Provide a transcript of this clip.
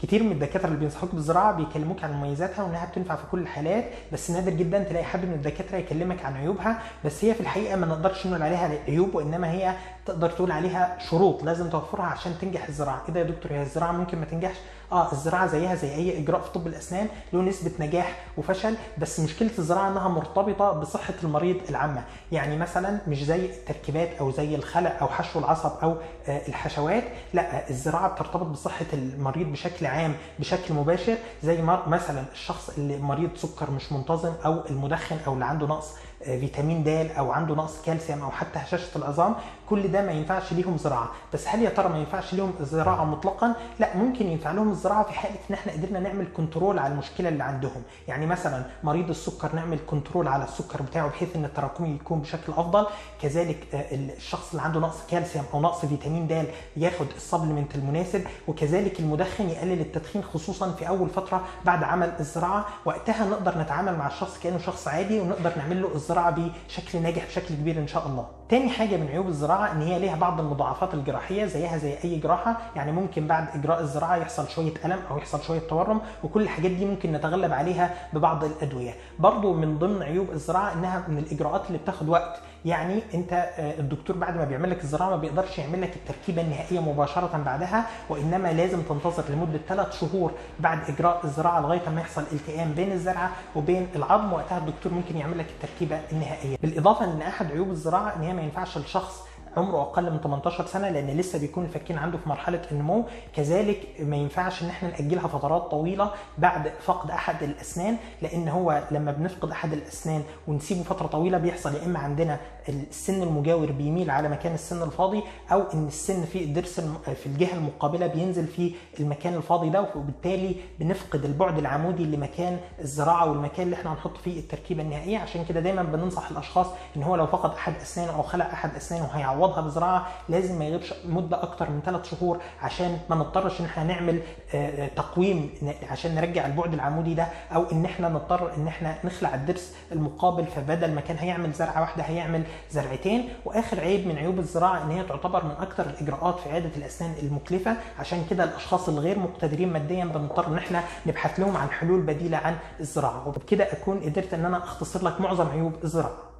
كتير من الدكاتره اللي بينصحوك بالزراعه بيكلموك عن مميزاتها وانها بتنفع في كل الحالات، بس نادر جدا تلاقي حد من الدكاتره يكلمك عن عيوبها. بس هي في الحقيقه ما نقدرش نقول عليها عيوب، وانما هي تقدر تقول عليها شروط لازم توفرها عشان تنجح الزراعه. ايه ده يا دكتور، هي الزراعه ممكن ما تنجحش؟ الزراعه زيها زي اي اجراء في طب الاسنان، له نسبه نجاح وفشل، بس مشكله الزراعه انها مرتبطه بصحه المريض العامه. يعني مثلا مش زي التركيبات او زي الخلع او حشو العصب او الحشوات، لا الزراعه بترتبط بصحه المريض بشكل عام بشكل مباشر، زي مثلا الشخص اللي مريض سكر مش منتظم او المدخن او اللي عنده نقص فيتامين د او عنده نقص كالسيوم او حتى هشاشه العظام، كل ده ما ينفعش ليهم زراعه. بس هل يا ترى ما ينفعش ليهم زراعه مطلقا؟ لا، ممكن ينفع لهم الزراعه في حاله ان احنا قدرنا نعمل كنترول على المشكله اللي عندهم. يعني مثلا مريض السكر نعمل كنترول على السكر بتاعه بحيث ان التراكمي يكون بشكل افضل. كذلك الشخص اللي عنده نقص كالسيوم او نقص فيتامين د ياخد السبلمنت المناسب. وكذلك المدخن يقلل التدخين خصوصا في اول فتره بعد عمل الزراعه، وقتها نقدر نتعامل مع الشخص كانه شخص عادي ونقدر نعمل له الزراعه بشكل ناجح بشكل كبير ان شاء الله. تاني حاجه من عيوب الزراعه ان هي ليها بعض المضاعفات الجراحيه زيها زي اي جراحه. يعني ممكن بعد اجراء الزراعه يحصل شويه الم او يحصل شويه تورم، وكل الحاجات دي ممكن نتغلب عليها ببعض الادويه. برضو من ضمن عيوب الزراعه انها من الاجراءات اللي بتاخد وقت. يعني انت الدكتور بعد ما بيعمل لك الزراعه ما بيقدرش يعمل لك التركيبه النهائيه مباشره بعدها، وانما لازم تنتظر لمده 3 شهور بعد اجراء الزراعه لغايه ما يحصل التئام بين الزرعه وبين العظم، وقتها الدكتور ممكن يعمل لك التركيبه النهائيه. بالاضافه ان احد عيوب الزراعه ان هي ما ينفعش لشخص عمره اقل من 18 سنه لان لسه بيكون الفكين عنده في مرحله النمو. كذلك ما ينفعش ان احنا ناجلها فترات طويله بعد فقد احد الاسنان، لان هو لما بنفقد احد الاسنان ونسيبه فتره طويله بيحصل يا اما عندنا السن المجاور بيميل على مكان السن الفاضي، او ان السن في الضرس في الجهه المقابله بينزل في المكان الفاضي ده، وبالتالي بنفقد البعد العمودي لمكان الزراعه والمكان اللي احنا هنحط فيه التركيبه النهائيه. عشان كده دايما بننصح الاشخاص ان هو لو فقد احد اسنانه او خلع احد اسنانه وهيعوضها بزراعه لازم ما يغيبش مده اكتر من 3 شهور عشان ما نضطرش ان احنا نعمل تقويم عشان نرجع البعد العمودي ده، او ان احنا نضطر ان احنا نخلع الضرس المقابل، فبدل ما كان هيعمل زرعه واحده هيعمل زرعتين. واخر عيب من عيوب الزراعه ان هي تعتبر من اكثر الاجراءات في عياده الاسنان المكلفه، عشان كده الاشخاص الغير مقتدرين ماديا بنضطر ان احنا نبحث لهم عن حلول بديله عن الزراعه. وبكده اكون قدرت ان انا اختصر لك معظم عيوب الزراعه.